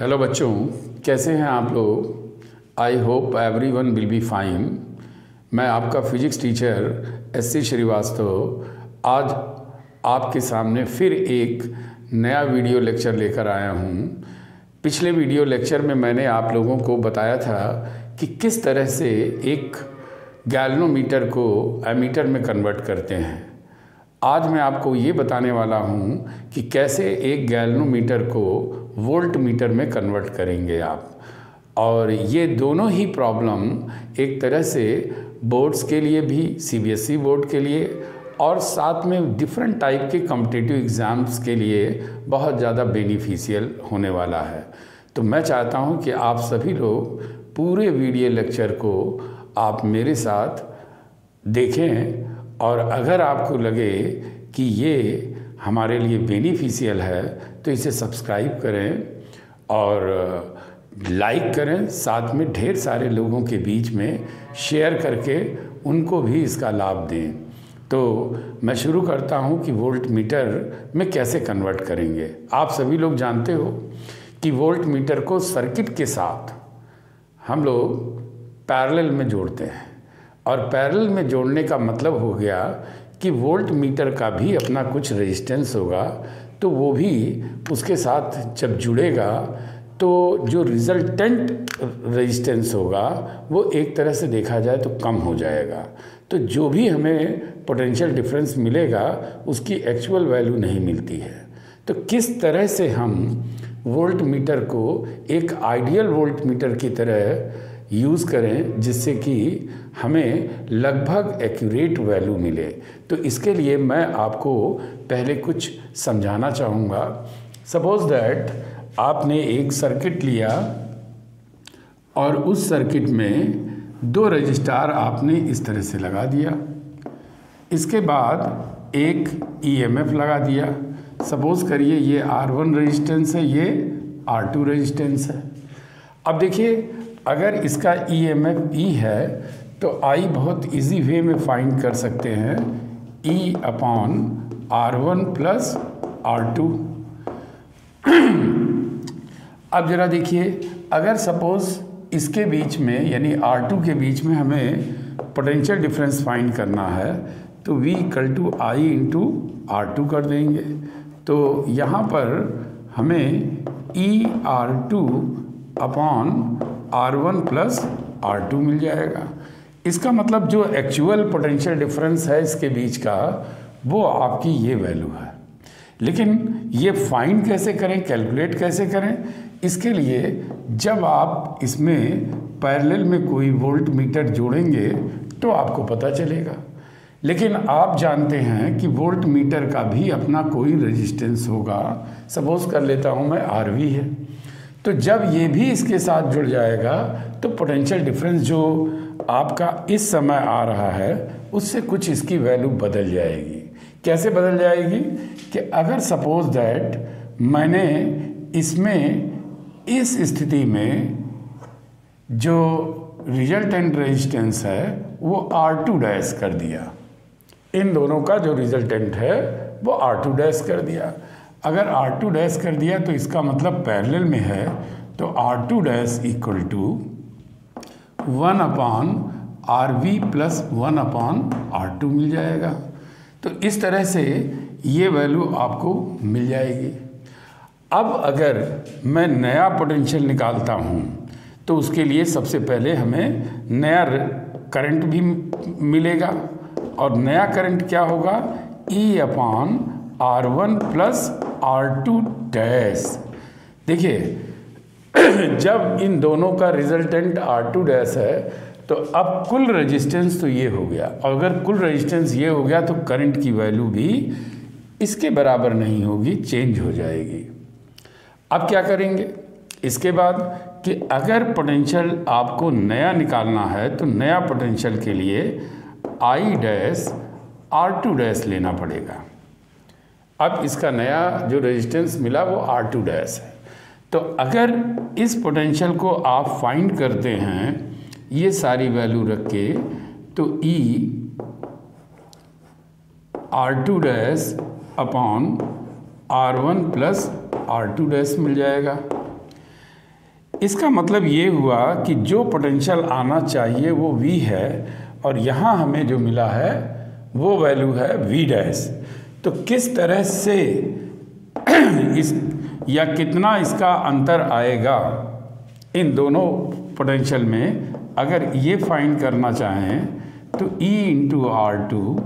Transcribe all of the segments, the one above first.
Hello बच्चों, कैसे हैं आप लोग। I hope everyone will be fine. मैं आपका फिजिक्स टीचर एस.सी. श्रीवास्तव आज आपके सामने फिर एक नया वीडियो लेक्चर लेकर आया हूं। पिछले वीडियो लेक्चर में मैंने आप लोगों को बताया था कि किस तरह से एक गैल्वेनोमीटर को एमीटर में कन्वर्ट करते हैं। आज मैं आपको ये बताने वाला हूँ कि कैसे एक गैल्वेनोमीटर को वोल्ट मीटर में कन्वर्ट करेंगे आप। और ये दोनों ही प्रॉब्लम एक तरह से बोर्ड्स के लिए भी, सीबीएसई बोर्ड के लिए और साथ में डिफरेंट टाइप के कॉम्पिटिटिव एग्ज़ाम्स के लिए बहुत ज़्यादा बेनिफिशियल होने वाला है। तो मैं चाहता हूँ कि आप सभी लोग पूरे वीडियो लेक्चर को आप मेरे साथ देखें और अगर आपको लगे कि ये हमारे लिए बेनिफिशियल है तो इसे सब्सक्राइब करें और लाइक करें, साथ में ढेर सारे लोगों के बीच में शेयर करके उनको भी इसका लाभ दें। तो मैं शुरू करता हूँ कि वोल्ट मीटर में कैसे कन्वर्ट करेंगे। आप सभी लोग जानते हो कि वोल्ट मीटर को सर्किट के साथ हम लोग पैरेलल में जोड़ते हैं और पैरेलल में जोड़ने का मतलब हो गया कि वोल्ट मीटर का भी अपना कुछ रेजिस्टेंस होगा, तो वो भी उसके साथ जब जुड़ेगा तो जो रिजल्टेंट रेजिस्टेंस होगा वो एक तरह से देखा जाए तो कम हो जाएगा। तो जो भी हमें पोटेंशियल डिफरेंस मिलेगा उसकी एक्चुअल वैल्यू नहीं मिलती है। तो किस तरह से हम वोल्ट मीटर को एक आइडियल वोल्ट मीटर की तरह यूज़ करें जिससे कि हमें लगभग एक्यूरेट वैल्यू मिले। तो इसके लिए मैं आपको पहले कुछ समझाना चाहूँगा। सपोज दैट आपने एक सर्किट लिया और उस सर्किट में दो रजिस्टार आपने इस तरह से लगा दिया। इसके बाद एक ईएमएफ लगा दिया। सपोज करिए ये R1 रेजिस्टेंस है, ये R2 रेजिस्टेंस है। अब देखिए, अगर इसका ईएमएफ E है तो I बहुत इजी वे में फाइंड कर सकते हैं, E/R1 प्लस R2। अब ज़रा देखिए, अगर सपोज़ इसके बीच में यानी R2 के बीच में हमें पोटेंशियल डिफरेंस फाइंड करना है तो V = I × R2 कर देंगे। तो यहाँ पर हमें ER2/R1 प्लस R2 मिल जाएगा। इसका मतलब जो एक्चुअल पोटेंशियल डिफरेंस है इसके बीच का वो आपकी ये वैल्यू है। लेकिन ये फाइंड कैसे करें, कैलकुलेट कैसे करें, इसके लिए जब आप इसमें पैरेलल में कोई वोल्ट मीटर जोड़ेंगे तो आपको पता चलेगा। लेकिन आप जानते हैं कि वोल्ट मीटर का भी अपना कोई रेजिस्टेंस होगा। सपोज कर लेता हूँ मैं RV है, तो जब ये भी इसके साथ जुड़ जाएगा तो पोटेंशियल डिफरेंस जो आपका इस समय आ रहा है उससे कुछ इसकी वैल्यू बदल जाएगी। कैसे बदल जाएगी कि अगर सपोज दैट मैंने इसमें इस स्थिति में जो रिजल्टेंट रेजिस्टेंस है वो R2' कर दिया, इन दोनों का जो रिजल्टेंट है वो R2' कर दिया। अगर R2' कर दिया तो इसका मतलब पैरेलल में है, तो R2' = 1/RV प्लस 1/R2 मिल जाएगा। तो इस तरह से ये वैल्यू आपको मिल जाएगी। अब अगर मैं नया पोटेंशियल निकालता हूँ तो उसके लिए सबसे पहले हमें नया करंट भी मिलेगा और नया करंट क्या होगा, E/R1 प्लस R2'। देखिए, जब इन दोनों का रिजल्टेंट R2' है तो अब कुल रेजिस्टेंस तो ये हो गया, और अगर कुल रेजिस्टेंस ये हो गया तो करंट की वैल्यू भी इसके बराबर नहीं होगी, चेंज हो जाएगी। अब क्या करेंगे इसके बाद कि अगर पोटेंशियल आपको नया निकालना है तो नया पोटेंशियल के लिए I'/R2' लेना पड़ेगा। अब इसका नया जो रेजिस्टेंस मिला वो R2' है। तो अगर इस पोटेंशियल को आप फाइंड करते हैं ये सारी वैल्यू रख के तो ER2'/R1 प्लस R2' मिल जाएगा। इसका मतलब ये हुआ कि जो पोटेंशियल आना चाहिए वो V है और यहाँ हमें जो मिला है वो वैल्यू है V डैश। तो किस तरह से इस या कितना इसका अंतर आएगा इन दोनों पोटेंशियल में, अगर ये फाइंड करना चाहें तो E into R2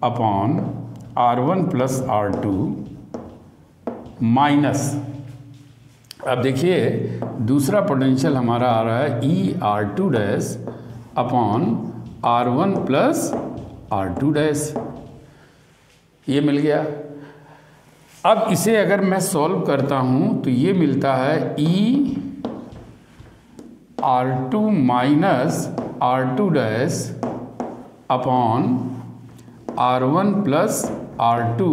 upon R1 plus R2 minus, अब देखिए दूसरा पोटेंशियल हमारा आ रहा है E R2 dash upon R1 plus R2 dash, ये मिल गया। अब इसे अगर मैं सॉल्व करता हूँ तो ये मिलता है E R2 minus R2 dash upon R1 plus R2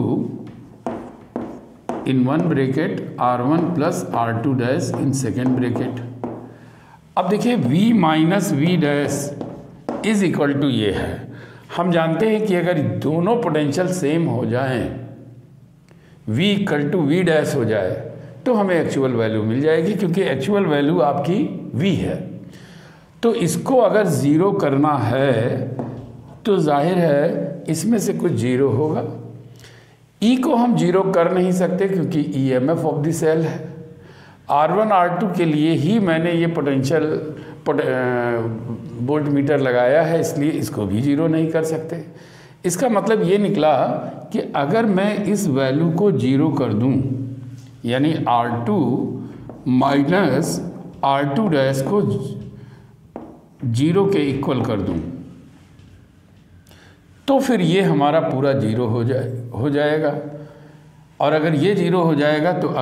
in one bracket R1 plus R2 dash in second bracket. अब देखिए V minus V dash is equal to ये है। हम जानते हैं कि अगर दोनों पोटेंशियल सेम हो जाएं, V equal to V dash हो जाए तो हमें एक्चुअल वैल्यू मिल जाएगी, क्योंकि एक्चुअल वैल्यू आपकी V है। तो इसको अगर ज़ीरो करना है तो जाहिर है इसमें से कुछ ज़ीरो होगा। E को हम ज़ीरो कर नहीं सकते क्योंकि EMF ऑफ द सेल है। R1 R2 के लिए ही मैंने ये पोटेंशियल वोल्ट मीटर लगाया है, इसलिए इसको भी ज़ीरो नहीं कर सकते। इसका मतलब ये निकला कि अगर मैं इस वैल्यू को ज़ीरो कर दूं, यानी R2 माइनस R2 डैश को ज़ीरो के इक्वल कर दूं, तो फिर ये हमारा पूरा ज़ीरो हो जाएगा। और अगर ये ज़ीरो हो जाएगा तो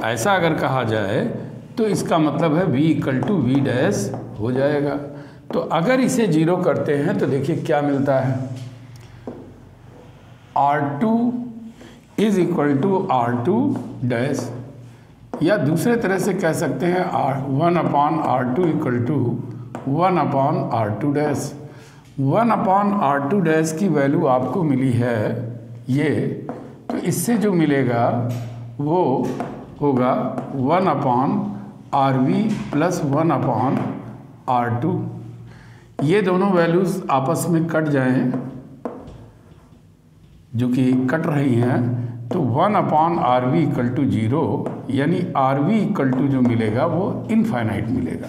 ऐसा अगर कहा जाए तो इसका मतलब है V equal to V dash हो जाएगा। तो अगर इसे ज़ीरो करते हैं तो देखिए क्या मिलता है, R2 is equal to R2 dash, या दूसरे तरह से कह सकते हैं R1 upon R2 equal to 1 upon R2 dash. 1 upon R2 dash की वैल्यू आपको मिली है ये, तो इससे जो मिलेगा वो होगा 1 upon RV plus 1 upon R2। ये दोनों वैल्यूज़ आपस में कट जाएं, जो कि कट रही हैं, तो 1 अपॉन RV इक्वल टू 0, यानी RV इक्वल टू जो मिलेगा वो इनफाइनाइट मिलेगा।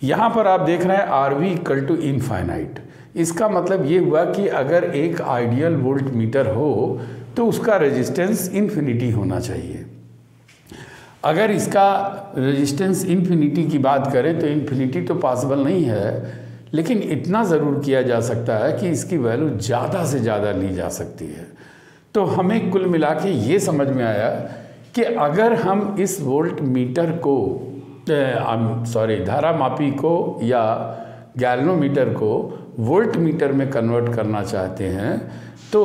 यहाँ पर आप देख रहे हैं RV इक्वल टू इनफाइनाइट। इसका मतलब ये हुआ कि अगर एक आइडियल वोल्ट मीटर हो तो उसका रेजिस्टेंस इन्फिनिटी होना चाहिए। अगर इसका रेजिस्टेंस इन्फिनिटी की बात करें तो इन्फिनिटी तो पॉसिबल नहीं है, लेकिन इतना ज़रूर किया जा सकता है कि इसकी वैल्यू ज़्यादा से ज़्यादा ली जा सकती है। तो हमें कुल मिला के ये समझ में आया कि अगर हम इस वोल्ट मीटर को धारा मापी को या गैल्वेनोमीटर को वोल्ट मीटर में कन्वर्ट करना चाहते हैं तो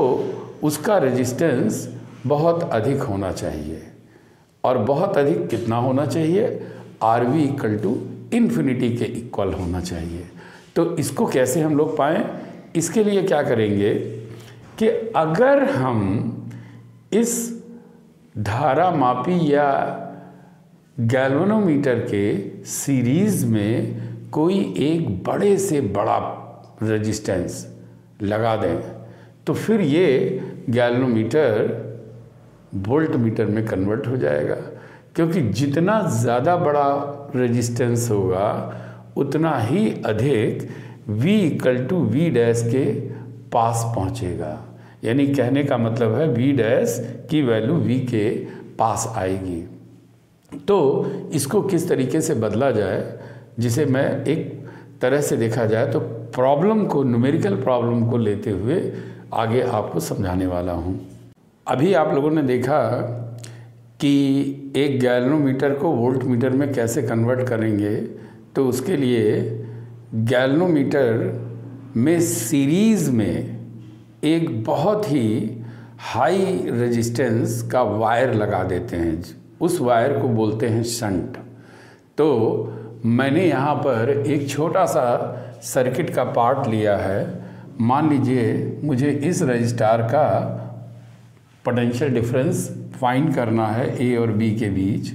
उसका रेजिस्टेंस बहुत अधिक होना चाहिए। और बहुत अधिक कितना होना चाहिए, RV इक्वल टू इन्फिनिटी के इक्वल होना चाहिए। तो इसको कैसे हम लोग पाएँ, इसके लिए क्या करेंगे कि अगर हम इस धारा मापी या गैल्वेनोमीटर के सीरीज़ में कोई एक बड़े से बड़ा रेजिस्टेंस लगा दें तो फिर ये गैल्वेनोमीटर वोल्ट मीटर में कन्वर्ट हो जाएगा, क्योंकि जितना ज़्यादा बड़ा रेजिस्टेंस होगा उतना ही अधिक V equal to V dash के पास पहुँचेगा। यानी कहने का मतलब है V डैश की वैल्यू V के पास आएगी। तो इसको किस तरीके से बदला जाए, जिसे मैं एक तरह से देखा जाए तो प्रॉब्लम को, न्यूमेरिकल प्रॉब्लम को लेते हुए आगे आपको समझाने वाला हूँ। अभी आप लोगों ने देखा कि एक गैल्वेनोमीटर को वोल्ट मीटर में कैसे कन्वर्ट करेंगे। तो उसके लिए गैल्वेनोमीटर में सीरीज़ में एक बहुत ही हाई रेजिस्टेंस का वायर लगा देते हैं, उस वायर को बोलते हैं शंट। तो मैंने यहाँ पर एक छोटा सा सर्किट का पार्ट लिया है। मान लीजिए मुझे इस रजिस्टार का पोटेंशियल डिफरेंस फाइंड करना है A और B के बीच।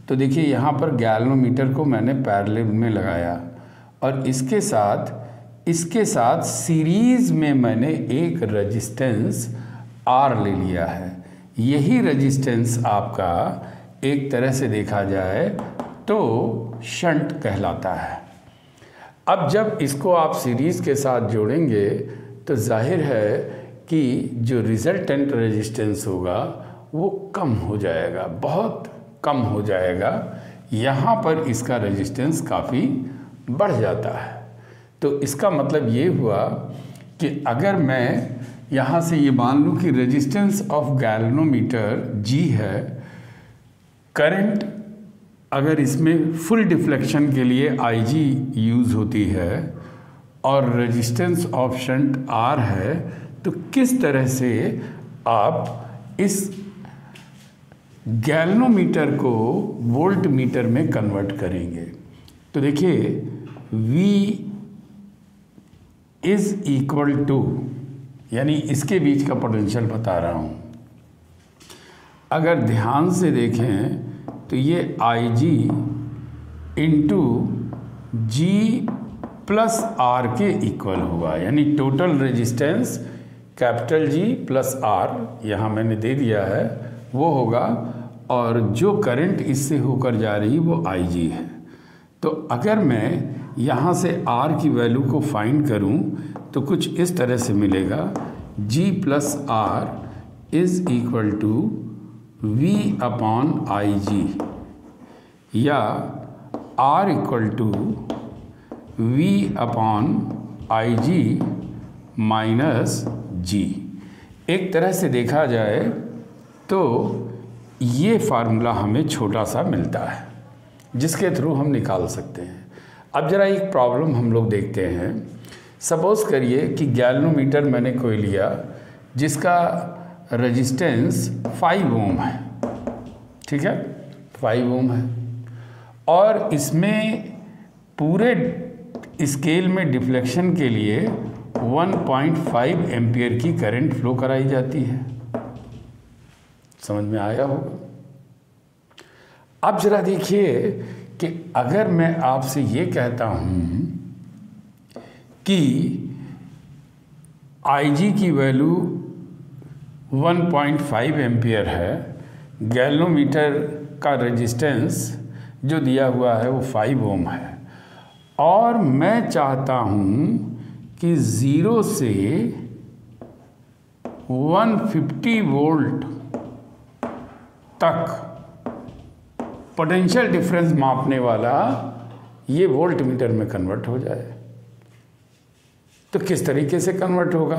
तो देखिए यहाँ पर गैल्वेनोमीटर को मैंने पैरेलल में लगाया और इसके साथ सीरीज़ में मैंने एक रेजिस्टेंस R ले लिया है। यही रेजिस्टेंस आपका एक तरह से देखा जाए तो शंट कहलाता है। अब जब इसको आप सीरीज़ के साथ जोड़ेंगे तो जाहिर है कि जो रिजल्टेंट रेजिस्टेंस होगा वो कम हो जाएगा, बहुत कम हो जाएगा। यहाँ पर इसका रेजिस्टेंस काफ़ी बढ़ जाता है। तो इसका मतलब ये हुआ कि अगर मैं यहाँ से ये मान लूँ कि रेजिस्टेंस ऑफ गैल्वेनोमीटर G है, करंट अगर इसमें फुल डिफ्लेक्शन के लिए IG यूज़ होती है और रेजिस्टेंस ऑफ शंट R है, तो किस तरह से आप इस गैल्वेनोमीटर को वोल्ट मीटर में कन्वर्ट करेंगे। तो देखिए V इज़ इक्वल टू, यानी इसके बीच का पोटेंशियल बता रहा हूँ। अगर ध्यान से देखें तो ये IG into G plus R के इक्वल होगा, यानी total resistance capital G plus R यहाँ मैंने दे दिया है वो होगा, और जो करंट इससे होकर जा रही वो IG है। तो अगर मैं यहाँ से R की वैल्यू को फाइंड करूँ तो कुछ इस तरह से मिलेगा, G plus R is equal to V upon IG, या R equal to V upon IG minus G। एक तरह से देखा जाए तो ये फार्मूला हमें छोटा सा मिलता है जिसके थ्रू हम निकाल सकते हैं। अब ज़रा एक प्रॉब्लम हम लोग देखते हैं। सपोज़ करिए कि गैल्वेनोमीटर मैंने कोई लिया जिसका रेजिस्टेंस 5 ओम है, ठीक है, 5 ओम है, और इसमें पूरे स्केल में डिफ्लेक्शन के लिए 1.5 एम्पियर की करंट फ्लो कराई जाती है। समझ में आया होगा। अब जरा देखिए कि अगर मैं आपसे ये कहता हूँ कि IG की वैल्यू 1.5 एम्पियर है, गैल्वेनोमीटर का रेजिस्टेंस जो दिया हुआ है वो 5 ओम है, और मैं चाहता हूँ कि 0 से 150 वोल्ट तक पोटेंशियल डिफरेंस मापने वाला ये वोल्ट मीटर में कन्वर्ट हो जाए। तो किस तरीके से कन्वर्ट होगा?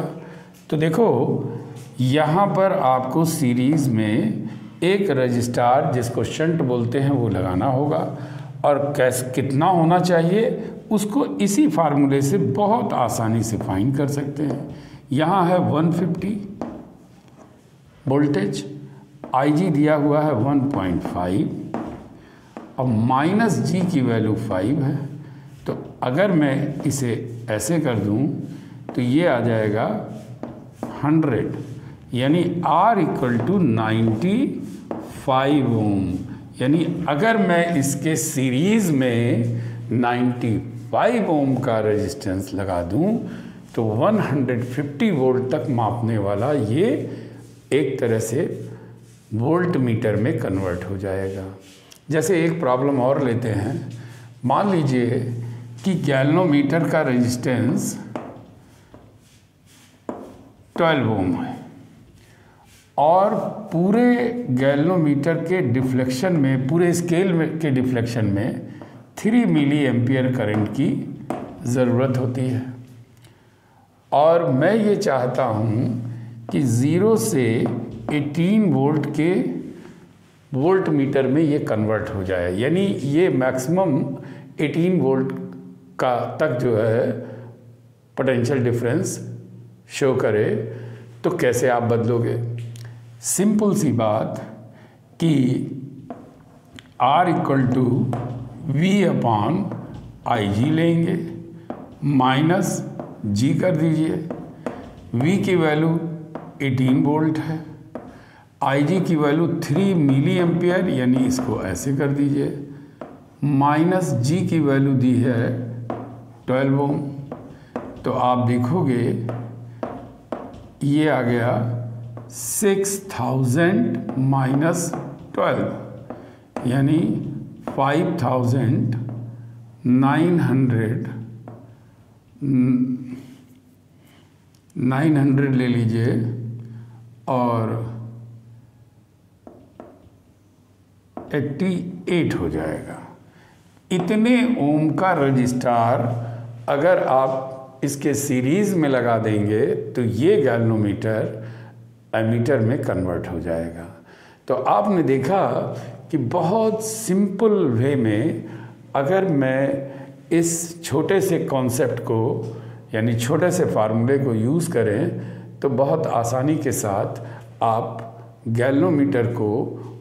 तो देखो यहाँ पर आपको सीरीज़ में एक रजिस्टार जिसको शंट बोलते हैं वो लगाना होगा, और कितना होना चाहिए उसको इसी फार्मूले से बहुत आसानी से फाइंड कर सकते हैं। यहाँ है 150 वोल्टेज, IG दिया हुआ है 1.5 और माइनस G की वैल्यू 5 है। तो अगर मैं इसे ऐसे कर दूं तो ये आ जाएगा 100, यानी R इक्वल टू 95 ओम। यानी अगर मैं इसके सीरीज़ में 95 ओम का रेजिस्टेंस लगा दूं तो 150 वोल्ट तक मापने वाला ये एक तरह से वोल्ट मीटर में कन्वर्ट हो जाएगा। जैसे एक प्रॉब्लम और लेते हैं। मान लीजिए कि गैल्वेनोमीटर का रेजिस्टेंस 12 ओम है और पूरे गैल्वेनोमीटर के डिफ्लेक्शन में, पूरे स्केल में के डिफ्लेक्शन में 3 मिली एम्पियर करंट की ज़रूरत होती है, और मैं ये चाहता हूँ कि 0 से 18 वोल्ट के वोल्ट मीटर में ये कन्वर्ट हो जाए, यानी ये मैक्सिमम 18 वोल्ट का तक जो है पोटेंशियल डिफरेंस शो करे। तो कैसे आप बदलोगे? सिंपल सी बात कि R equal to V upon IG लेंगे, माइनस G कर दीजिए। V की वैल्यू 18 वोल्ट है, IG की वैल्यू 3 मिली एम्पियर, यानी इसको ऐसे कर दीजिए, माइनस G की वैल्यू दी है 12 ओम। तो आप देखोगे ये आ गया 6000 माइनस 12, यानी 900 ले लीजिए और 88 हो जाएगा। इतने ओम का रजिस्टार अगर आप इसके सीरीज़ में लगा देंगे तो ये गैल्वेनोमीटर एमीटर में कन्वर्ट हो जाएगा। तो आपने देखा कि बहुत सिंपल वे में अगर मैं इस छोटे से कॉन्सेप्ट को यानी छोटे से फार्मूले को यूज़ करें तो बहुत आसानी के साथ आप गैल्वेनोमीटर को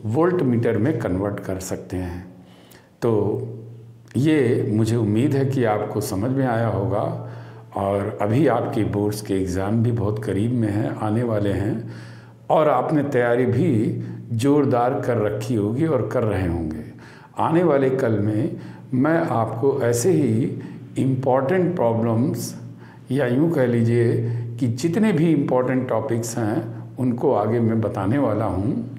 वोल्ट मीटर में कन्वर्ट कर सकते हैं। तो ये मुझे उम्मीद है कि आपको समझ में आया होगा। और अभी आपके बोर्ड्स के एग्ज़ाम भी बहुत करीब में हैं, आने वाले हैं, और आपने तैयारी भी ज़ोरदार कर रखी होगी और कर रहे होंगे। आने वाले कल में मैं आपको ऐसे ही इम्पॉर्टेंट प्रॉब्लम्स या यूँ कह लीजिए कि जितने भी इम्पॉर्टेंट टॉपिक्स हैं उनको आगे मैं बताने वाला हूँ।